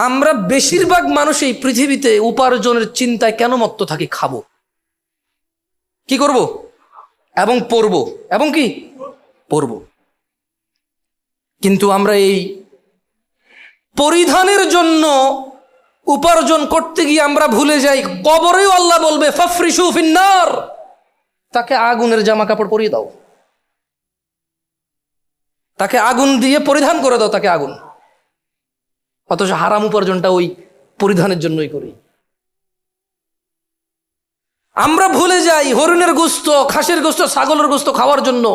আমরা বেশিরভাগ মানুষ এই পৃথিবীতে উপার্জনের চিন্তায় কেন মত্ত থাকি? খাবো, কি করব, এবং পরব, এবং কি পরব। কিন্তু আমরা এই পরিধানের জন্য উপার্জন করতে গিয়ে আমরা ভুলে যাই কবরেও আল্লাহ বলবে ফাফরিশু ফিন্নার, তাকে আগুনের জামা কাপড় পরিয়ে দাও, তাকে আগুন দিয়ে পরিধান করে দাও, তাকে আগুন। অথচ হারাম উপার্জনটা ওই পরিধানের জন্যই করি। আমরা ভুলে যাই হরিণের গোশত, খাসির গোশত, ছাগলের গোশত খাওয়ার জন্য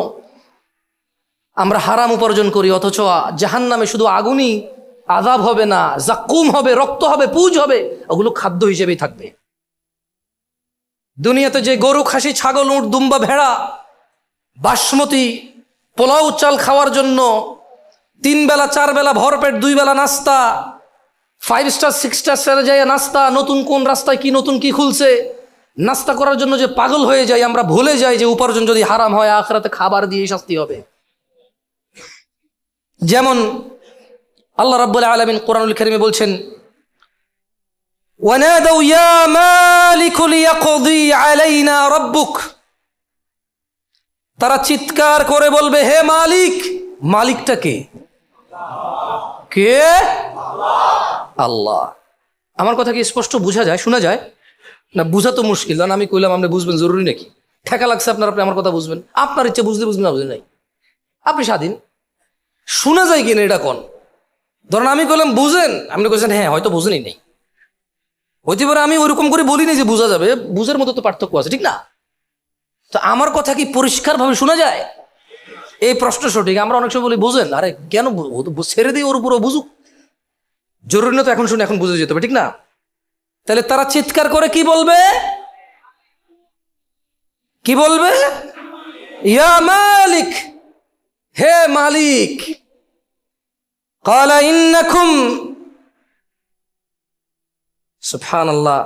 আমরা হারাম উপার্জন করি, অথচ জাহান্নামে শুধু আগুনই আযাব হবে না, জাক্কুম হবে, রক্ত হবে, পুজ হবে, ওগুলো খাদ্য হিসেবেই থাকবে। দুনিয়াতে যে গরু, খাসি, ছাগল, উট, দুম্বা, ভেড়া বাসমতি পোলাও চাল খাওয়ার জন্য 3 বেলা 4 বেলা ভরপেট, 2 বেলা নাস্তা, 5 স্টার 6 স্টার যায় নাস্তা, নতুন কোন রাস্তায় কি নতুন কি খুলছে, নাস্তা করার জন্য যে পাগল হয়ে যায়, আমরা ভুলে যাই যে উপার্জন যদি হারাম হয় আখিরাতে খাবার দিয়ে শাস্তি হবে। যেমন আল্লাহ রাব্বুল আলামিন কোরআনুল কারীমে বলছেন, ওয়ানাদাউ ইয়া মালিক লিয়াকদি আলাইনা রাব্বুক, তারা চিৎকার করে বলবে হে মালিক। মালিকটা কে? কে? আল্লাহ। আমার কথা কি স্পষ্ট বোঝা যায়, শোনা যায় না? বুঝা তো মুশকিল, কারণ আমি কইলাম আপনি বুঝবেন জরুরি নাকি? ঠেকা লাগছে আপনার, আপনি আমার কথা বুঝবেন, আপনার ইচ্ছে বুঝতে বুঝবেন, না বুঝে নাই, আপনি স্বাধীন। শোনা যায় কিনা এটা কোন? ধরেন আমি কইলাম বুঝেন, আপনি কইছেন হ্যাঁ হয়তো বুঝেনই নেই, হইতে পারে আমি ওইরকম করে বলিনি যে বোঝা যাবে, বুঝার মতো তো পার্থক্য আছে, ঠিক না? তো আমার কথা কি পরিষ্কারভাবে শোনা যায়? এই প্রশ্ন সঠিক। আমরা অনেক সময় বলি বুঝেন, আরে কেন ছেড়ে দিই, ওর উপরও বুঝুক, জরুরি না তো এখন শুনে এখন বুঝে যেতে হবে, ঠিক না? তাহলে তারা চিৎকার করে কি বলবে? কি বলবে? ইয়া মালিক, হে মালিক। ক্বালা ইন্নাকুম, সুবহানাল্লাহ,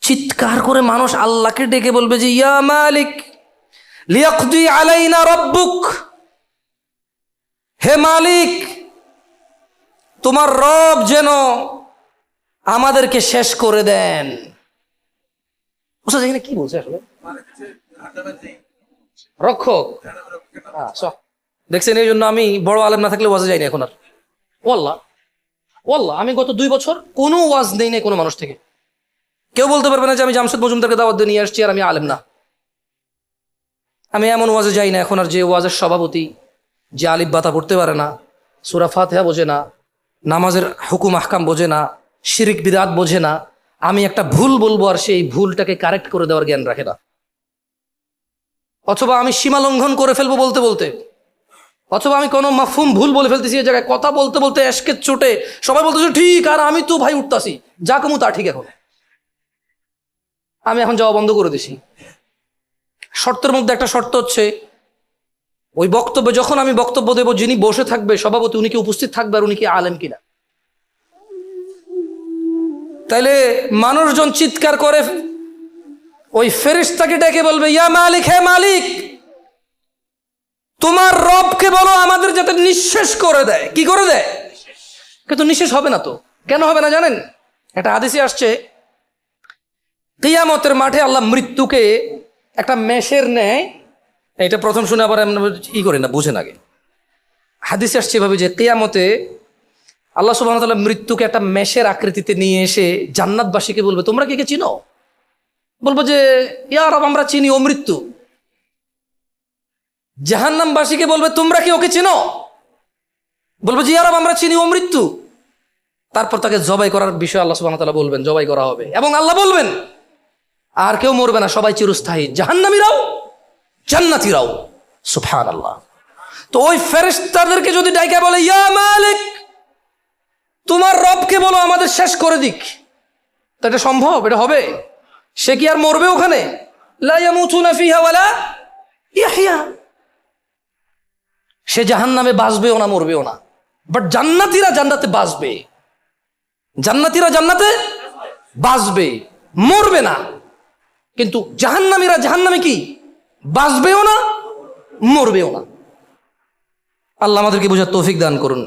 চিৎকার করে মানুষ আল্লাহকে ডেকে বলবে যে ইয়া মালিক লিয়াকদি আলাইনা রাব্বুক, হে মালিক তোমার রব যেন আমাদেরকে শেষ করে দেন। বুঝা যায় না কি বলছে আসলে? রক্ষক দেখছেন, এই জন্য আমি বড় আলেম না থাকলে ওয়াজে যাই না এখন আর। ওয়াল্লাহ ওয়াল্লাহ, আমি গত 2 বছর কোনো ওয়াজ নেই না কোনো মানুষ থেকে। কেউ বলতে পারবে না যে আমি জামশেদ মজুমদারকে দাওয়াত দিয়ে নিয়ে আসছি আর আমি আলেম না। আমি এমন ওয়াজে যাই না এখন আর যে ওয়াজের সভাপতি, যে আলিফ বাতা পড়তে পারে না, সূরা ফাতিহা বোঝে না, নামাজের হুকুম আহকাম বোঝে না, শিরিক বিদআত বোঝে না, আমি একটা ভুল বলবো আর সেই ভুলটাকে কারেক্ট করে দেওয়ার জ্ঞান রাখে না, অথবা আমি সীমা লঙ্ঘন করে ফেলবো বলতে বলতে, অথবা আমি কোনো মাফহুম ভুল বলে ফেলতেছি, এই জায়গায় কথা বলতে বলতে এশকের চোটে সবাই বলতেছে ঠিক, আর আমি তো ভাই উঠতাছি, যা কমু তা ঠিক। এখন আমি এখন যাওয়া বন্ধ করে দিছি। শর্তের মধ্যে একটা শর্ত হচ্ছে, ওই বক্তব্যে যখন আমি বক্তব্য দেবো, যিনি বসে থাকবে সভাপতি, উনি কি উপস্থিত থাকবে আর উনি কি আলেম কিনা। তাইলে মানুষজন চিৎকার করে ওই ফেরেশতাকে ডেকে বলবে ইয়া মালিক, হে মালিক তোমার রবকে বলো আমাদের যাতে নিঃশেষ করে দেয়। কি করে দেয়? কিন্তু নিঃশেষ হবে না তো। কেন হবে না জানেন? একটা হাদিসে আসছে, কিয়ামতের মাঠে আল্লাহ মৃত্যুকে একটা মেষের ন্যায়, এটা প্রথম শুনে আবার ই করে না, বুঝেন আগে। হাদিসে আসছে এভাবে যে কিয়ামতে আল্লাহ সুবহানাহু ওয়া তাআলা মৃত্যুকে একটা মেষের আকৃতিতে নিয়ে এসে জান্নাতবাসীকে বলবে তোমরা কে কে চিনো? বলবো যে ইয়া রব আমরা চিনি, ও মৃত্যু। জাহান্নামবাসীকে বলবে তোমরা কি ওকে চিনো? বলবো যে ইয়া রব আমরা চিনি, ও মৃত্যু। তারপর তাকে জবাই করার বিষয়ে আল্লাহ সুবহানাহু ওয়া তাআলা বলবেন, জবাই করা হবে, এবং আল্লাহ বলবেন আর কেউ মরবে না, সবাই চিরস্থায়ী, জাহান্নামীরাও জান্নাতীরাও। সুবহানাল্লাহ। তো ওই ফেরেশতাদেরকে যদি ডাইকা বলে ইয়া মালিক তোমার রবকে বলো আমাদের শেষ করে দিক, তো এটা সম্ভব? এটা হবে? সে কি আর মরবে ওখানে? লা ইয়ামুতুনা ফিহা ওয়ালা ইয়াহইয়া। সে জাহান্নামে বাঁচবেও না, মরবেও না। বাট জান্নাতীরা জান্নাতে বাঁচবে, জান্নাতীরা জান্নাতে বাঁচবে, মরবে না। কিন্তু জাহান্নামীরা জাহান্নামে কি বাঁচবেও না, মরবেও না। আল্লাহ আমাদেরকে বোঝার তৌফিক দান করুন।